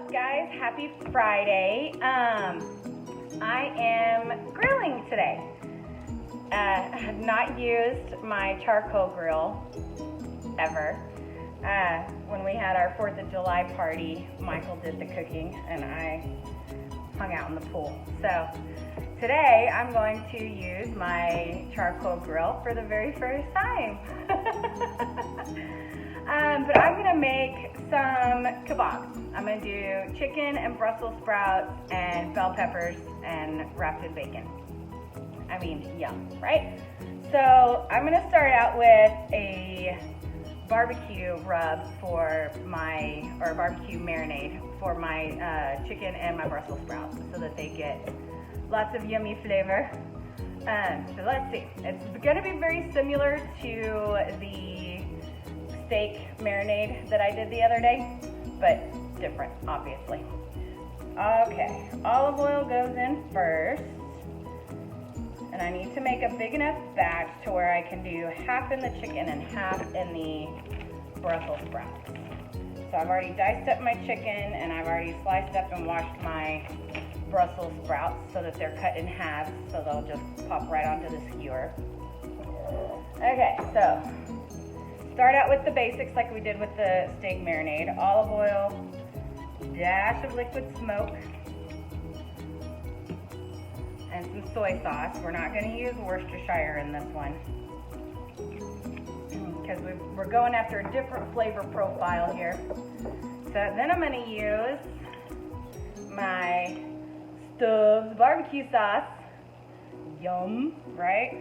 up, guys? Happy Friday. I am grilling today. I have not used my charcoal grill ever. When we had our 4th of July party, Michael did the cooking and I hung out in the pool. So today I'm going to use my charcoal grill for the very first time. But I'm gonna make some kabobs. I'm gonna do chicken and Brussels sprouts and bell peppers and wrapped in bacon. I mean, yum, right? So I'm gonna start out with a barbecue rub for my, or barbecue marinade for my chicken and my Brussels sprouts so that they get lots of yummy flavor. So let's see. It's gonna be very similar to the steak marinade that I did the other day, but different, obviously. Okay, olive oil goes in first. And I need to make a big enough batch to where I can do half in the chicken and half in the Brussels sprouts. So I've already diced up my chicken and I've already sliced up and washed my Brussels sprouts so that they're cut in halves so they'll just pop right onto the skewer. Okay, so start out with the basics like we did with the steak marinade. Olive oil, dash of liquid smoke, and some soy sauce. We're not going to use Worcestershire in this one because we're going after a different flavor profile here. So then I'm going to use my Stubbs barbecue sauce. Yum, right?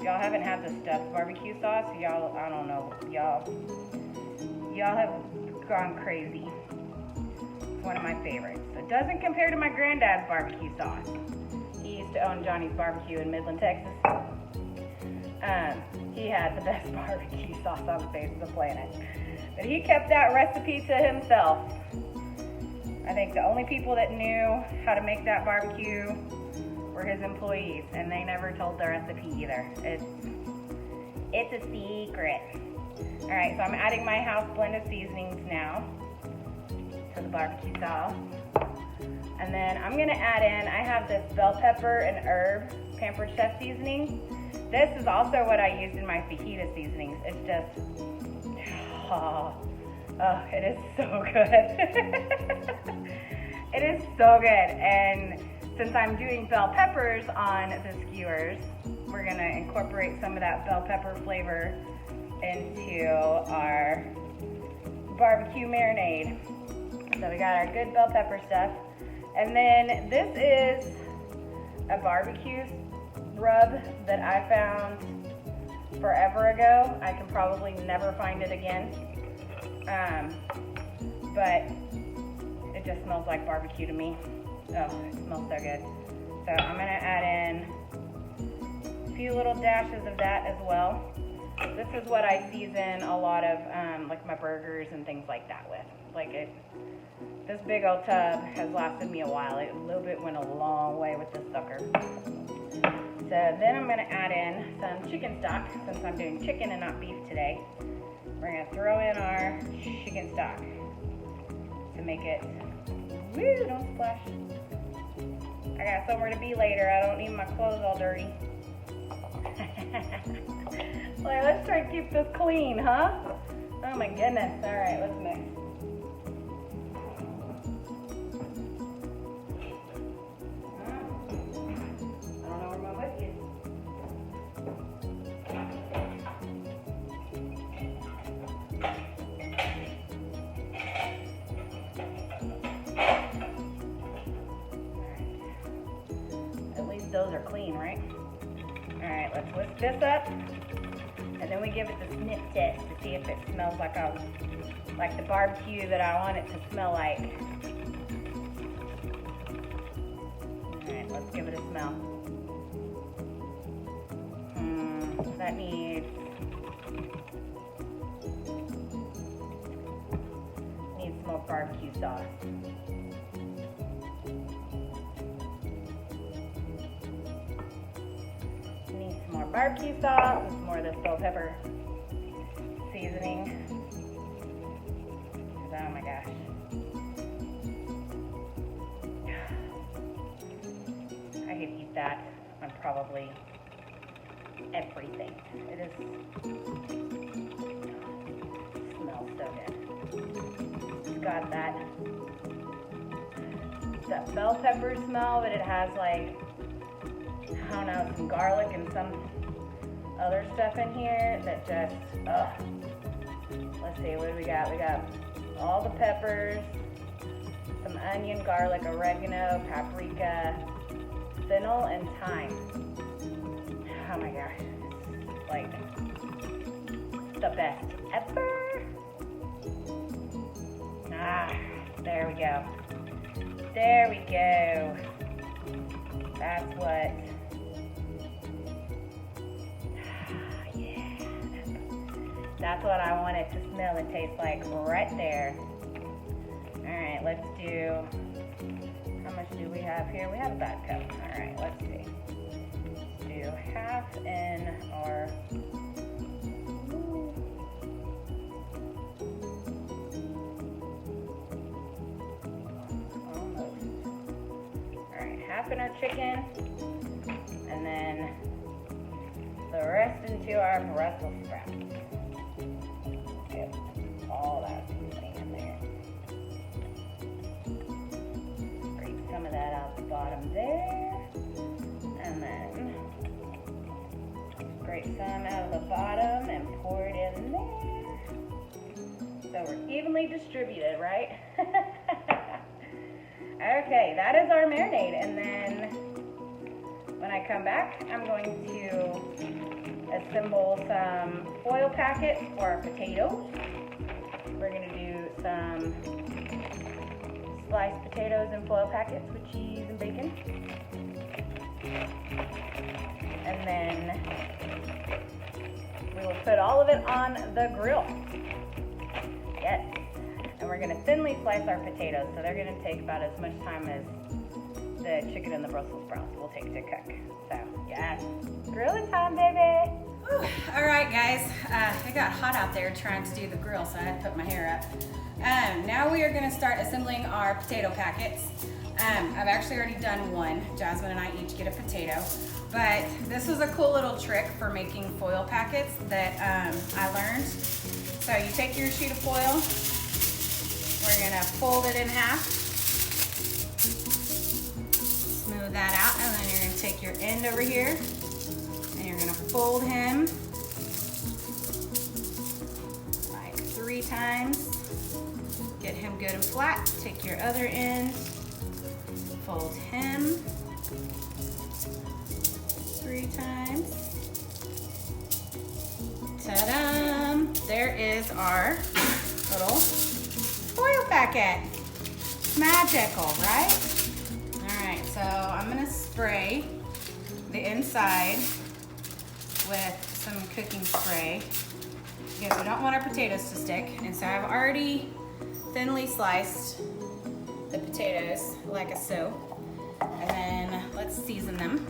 Y'all haven't had the Stubbs barbecue sauce. Y'all, I don't know, y'all have gone crazy. It's one of my favorites. It doesn't compare to my granddad's barbecue sauce. He used to own Johnny's Barbecue in Midland, Texas. He had the best barbecue sauce on the face of the planet. But he kept that recipe to himself. I think the only people that knew how to make that barbecue were his employees, and they never told the recipe either. It's a secret. All right, so I'm adding my house blended seasonings now to the barbecue sauce. And then I'm gonna add in, I have this bell pepper and herb pampered chef seasoning. This is also what I used in my fajita seasonings. It's just, oh, it is so good. It is so good. And since I'm doing bell peppers on the skewers, we're gonna incorporate some of that bell pepper flavor into our barbecue marinade. So we got our good bell pepper stuff. And then this is a barbecue rub that I found forever ago. I can probably never find it again. But it just smells like barbecue to me. Oh, it smells so good. So I'm gonna add in a few little dashes of that as well. This is what I season a lot of like my burgers and things like that with. This big old tub has lasted me a while. A little bit went a long way with this sucker. So then I'm gonna add in some chicken stock since I'm doing chicken and not beef today. We're gonna throw in our chicken stock to make it, woo, don't splash. I got somewhere to be later. I don't need my clothes all dirty. Let's try to keep this clean, huh? Oh my goodness. All right, let's mix. Those are clean, right? All right, let's whisk this up, and then we give it the sniff test to see if it smells like the barbecue that I want it to smell like. All right, let's give it a smell. That needs some more barbecue sauce. More barbecue sauce, and some more of this bell pepper seasoning. Oh my gosh. probably everything. It is, smells so good. It's got that bell pepper smell, but it has like, I don't know, some garlic and some other stuff in here that just, ugh. Let's see, what do we got? We got all the peppers, some onion, garlic, oregano, paprika, fennel, and thyme. Oh my gosh, it's like the best ever. Ah, there we go. There we go. That's what. Yeah. That's what I want it to smell and taste like right there. Alright, let's do. How much do we have here? We have about a cup. Alright, let's see. Let's do half in our. Half in our chicken, and then the rest into our Brussels sprouts. Get all that seasoning in there. Scrape some of that out the bottom there, and then scrape some out of the bottom and pour it in there. So we're evenly distributed, right? Okay, that is our marinade, and then when I come back, I'm going to assemble some foil packets for our potatoes. We're going to do some sliced potatoes in foil packets with cheese and bacon. And then we will put all of it on the grill. Yes. And we're going to thinly slice our potatoes, so they're going to take about as much time as the chicken and the Brussels sprouts will take to cook. So, yes, grilling time, baby. Whew. All right, guys, it got hot out there trying to do the grill, so I had to put my hair up. Now we are going to start assembling our potato packets. I've actually already done one. Jasmine and I each get a potato. But this was a cool little trick for making foil packets that I learned. So you take your sheet of foil. We're gonna fold it in half, smooth that out, and then you're gonna take your end over here, and you're gonna fold him like 3 times, get him good and flat. Take your other end, fold him 3 times. Ta-da! There is our little foil packet. Magical, right? All right, so I'm gonna spray the inside with some cooking spray because we don't want our potatoes to stick. And so I've already thinly sliced the potatoes like so. And then let's season them.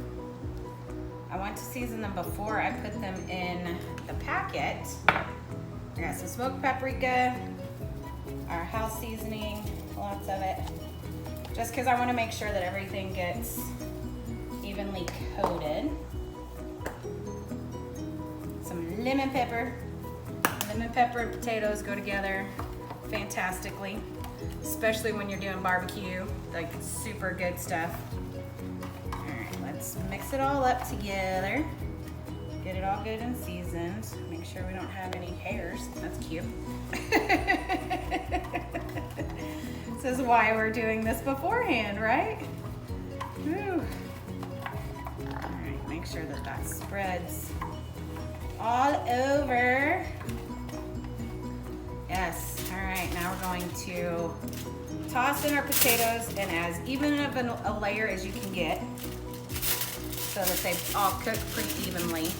I want to season them before I put them in the packet. I got some smoked paprika, our house seasoning, lots of it, just because I want to make sure that everything gets evenly coated. Some lemon pepper. Lemon pepper and potatoes go together fantastically, especially when you're doing barbecue, like super good stuff. All right, let's mix it all up together. Get it all good and seasoned. Make sure we don't have any hairs. That's cute. This is why we're doing this beforehand, right? Whew. All right, make sure that that spreads all over. Yes, all right, now we're going to toss in our potatoes in as even of a layer as you can get so that they all cook pretty evenly.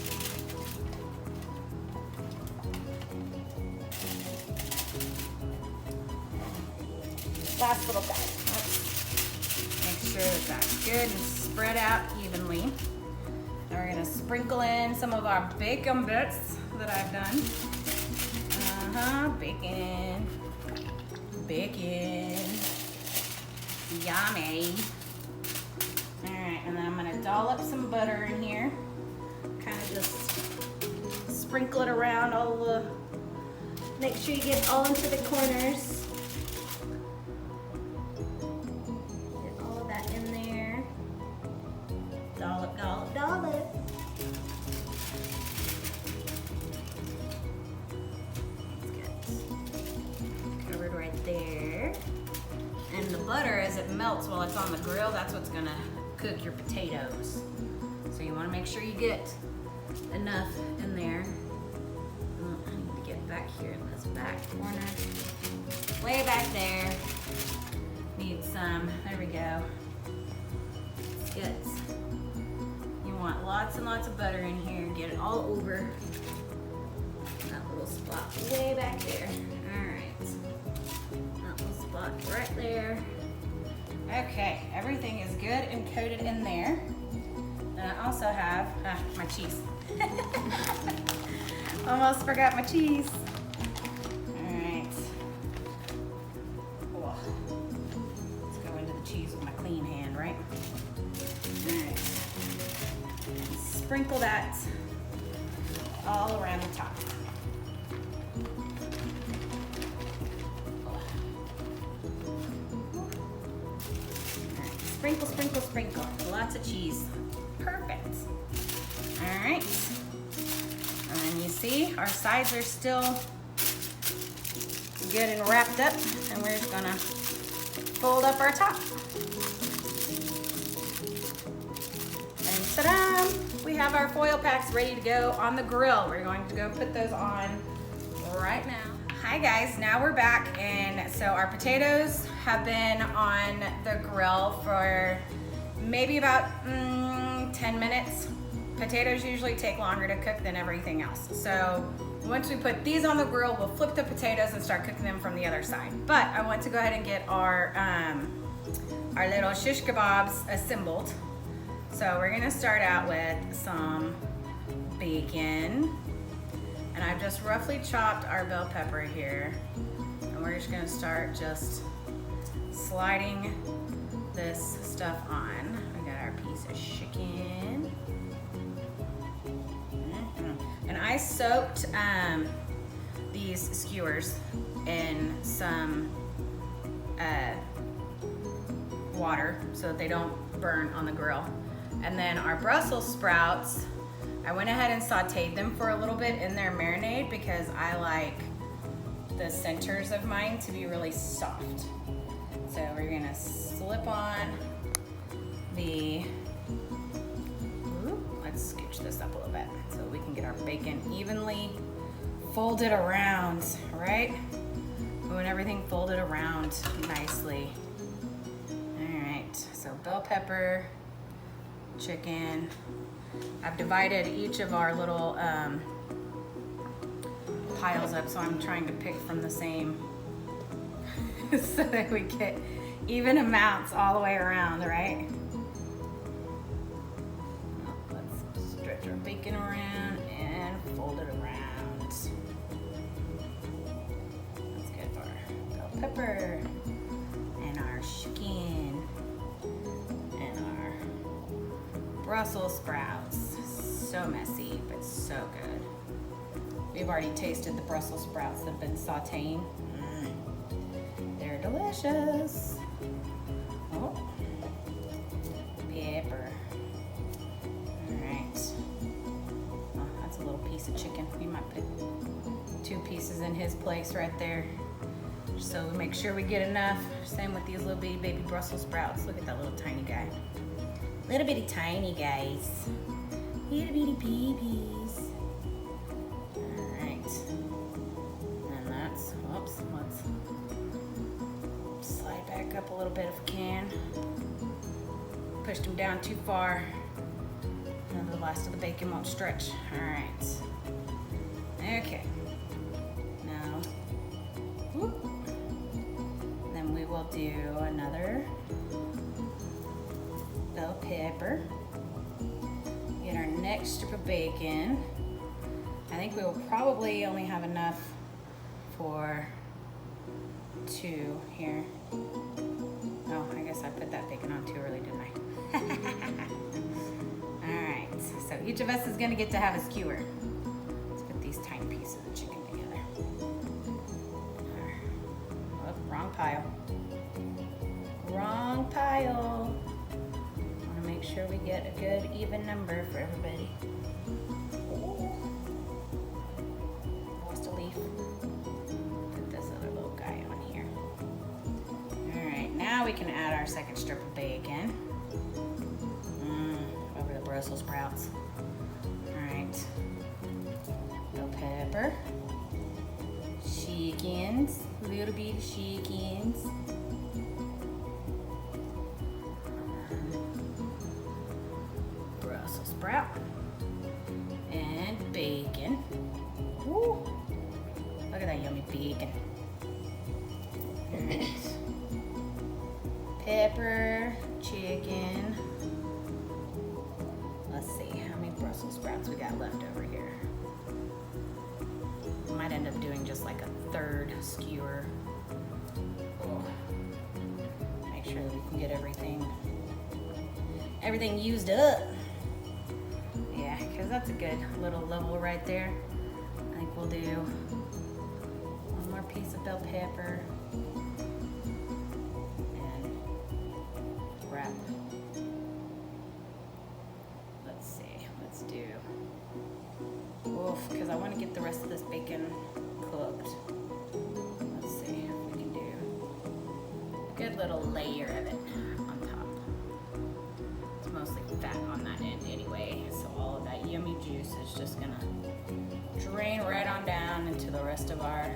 Last little bit. Let's make sure that that's good and spread out evenly. Now we're gonna sprinkle in some of our bacon bits that I've done. Bacon. Bacon. Yummy. All right, right, and then I'm gonna dollop some butter in here. Kind of just sprinkle it around all the, make sure you get all into the corners. Get all of that in there. Dollop, dollop, dollop. Covered right there. And the butter, as it melts while it's on the grill, that's what's gonna cook your potatoes. So you wanna make sure you get enough in there. I need to get back here in this back corner. Way back there. Need some, there we go. Let's get, you want lots and lots of butter in here. Get it all over that little spot way back there. All right. That little spot right there. Okay, everything is good and coated in there. And I also have my cheese. Almost forgot my cheese. All right. Oh. Let's go into the cheese with my clean hand, right? All right. Sprinkle that all around the top. Sprinkle, sprinkle, sprinkle. Lots of cheese. Perfect. All right. And then you see our sides are still good and wrapped up, and we're just gonna fold up our top. And ta-da! We have our foil packs ready to go on the grill. We're going to go put those on right now. Hi guys, now we're back, and so our potatoes have been on the grill for maybe about 10 minutes. Potatoes usually take longer to cook than everything else. So once we put these on the grill, we'll flip the potatoes and start cooking them from the other side. But I want to go ahead and get our little shish kebabs assembled. So we're gonna start out with some bacon. And I've just roughly chopped our bell pepper here. And we're just gonna start just sliding this stuff on. We got our piece of chicken. And I soaked these skewers in some water so that they don't burn on the grill. And then our Brussels sprouts, I went ahead and sauteed them for a little bit in their marinade because I like the centers of mine to be really soft. So we're gonna slip on the, let's scooch this up a little bit so we can get our bacon evenly folded around, right? We want everything folded around nicely. All right, so bell pepper, chicken. I've divided each of our little piles up, so I'm trying to pick from the same so that we get even amounts all the way around, right? Let's stretch our bacon around and fold it around. Let's get our bell pepper and our chicken and our Brussels sprouts. So messy, but so good. We've already tasted the Brussels sprouts that have been sauteing. They're delicious. Oh, pepper. All right. Oh, that's a little piece of chicken. We might put 2 pieces in his place right there. So we make sure we get enough. Same with these little bitty baby Brussels sprouts. Look at that little tiny guy. Little bitty tiny guys. Little bitty babies. Alright. And that's, whoops, let's slide back up a little bit if we can. Pushed them down too far. And the last of the bacon won't stretch. Alright. Okay. Now, whoop. Then we will do another bell pepper. Get our next strip of bacon. I think we will probably only have enough for 2 here. Oh, I guess I put that bacon on too early, didn't I? Alright, so each of us is gonna get to have a skewer. Let's put these tiny pieces of chicken together. Oh, wrong pile. Wrong pile. Wanna make sure we get a good even number for everybody. Oh. Lost a leaf. Put this other little guy on here. Alright, now we can add our second strip of bacon. Over the Brussels sprouts. Alright. Bell pepper. Chickens. Little bit of chickens. Brussels sprout. And bacon. Woo! Look at that yummy bacon. Alright. Pepper, chicken. Let's see how many Brussels sprouts we got left over here. Might end up doing just like a third skewer. Oh. Make sure that we can get everything used up. Yeah, because that's a good little level right there. I think we'll do one more piece of bell pepper and wrap. Let's see, let's do, because I want to get the rest of this bacon cooked. Let's see if we can do a good little layer of it on top. It's mostly fat on that end anyway, so all of that yummy juice is just gonna drain right on down into the rest of our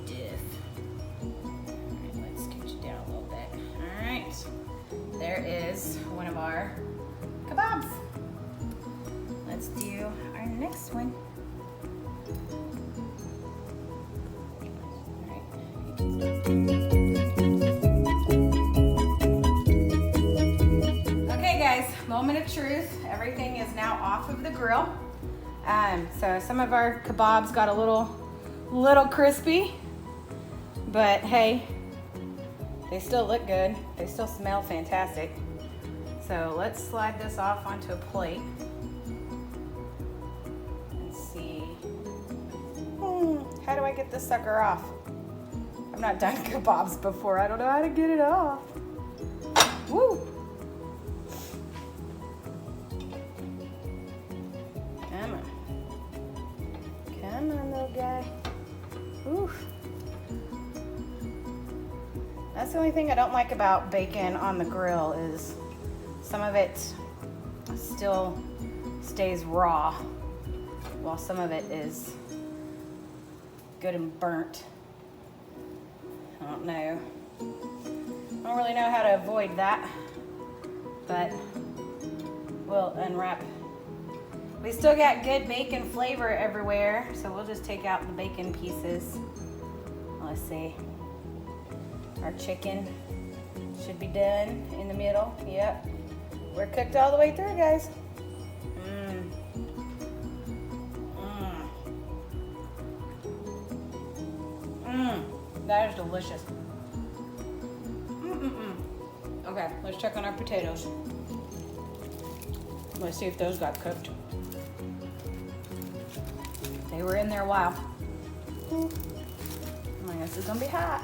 diff. Alright, let's scooch it down a little bit. Alright, there is one of our kabobs. Let's do our next one. Okay guys, moment of truth. Everything is now off of the grill. So some of our kabobs got a little crispy, but hey, they still look good. They still smell fantastic. So let's slide this off onto a plate. Let's see. How do I get this sucker off? I've not done kabobs before. I don't know how to get it off. Woo! Come on. Come on, little guy. Oof. That's the only thing I don't like about bacon on the grill is some of it still stays raw while some of it is good and burnt. I don't know. I don't really know how to avoid that, but we'll unwrap. We still got good bacon flavor everywhere, so we'll just take out the bacon pieces. Let's see. Our chicken should be done in the middle. Yep. We're cooked all the way through, guys. That is delicious. Okay, let's check on our potatoes. Let's see if those got cooked. They were in there a while. I guess it's gonna be hot.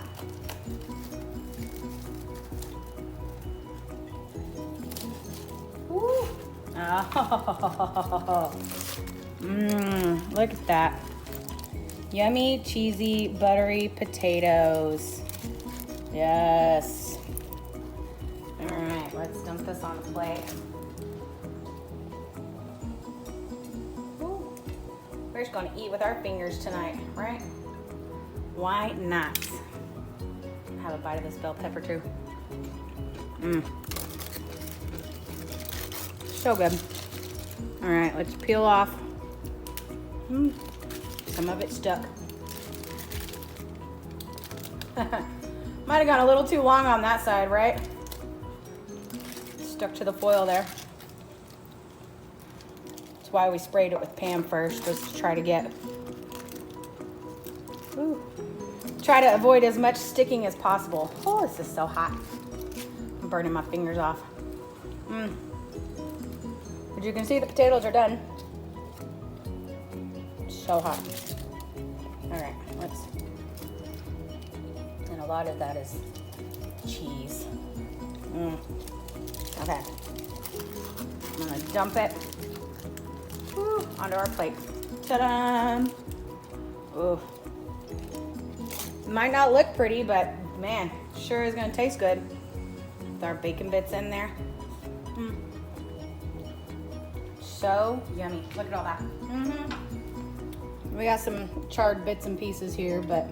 Woo. Oh. Look at that. Yummy, cheesy, buttery potatoes. Yes. All right, let's dump this on a plate. Ooh. We're just gonna eat with our fingers tonight, right? Why not? Have a bite of this bell pepper too. So good. All right, let's peel off. Some of it stuck. Might have gone a little too long on that side, right? Stuck to the foil there. That's why we sprayed it with Pam first, was to try to get, try to avoid as much sticking as possible. Oh, this is so hot. I'm burning my fingers off. But you can see the potatoes are done. So hot. All right, and a lot of that is cheese. Okay. I'm gonna dump it onto our plate. Ta-da! Ooh. Might not look pretty, but man, sure is gonna taste good with our bacon bits in there. So yummy. Look at all that. We got some charred bits and pieces here, but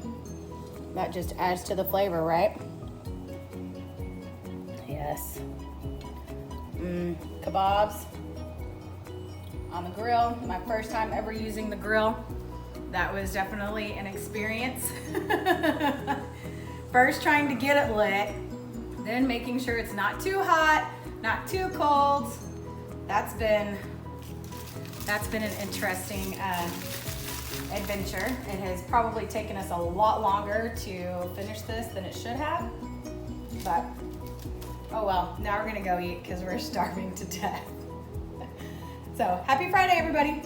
that just adds to the flavor, right? Yes. Kabobs on the grill. My first time ever using the grill. That was definitely an experience. First trying to get it lit, then making sure it's not too hot, not too cold. That's been an interesting adventure. It has probably taken us a lot longer to finish this than it should have, but oh well, now we're gonna go eat because we're starving to death. So happy Friday, everybody.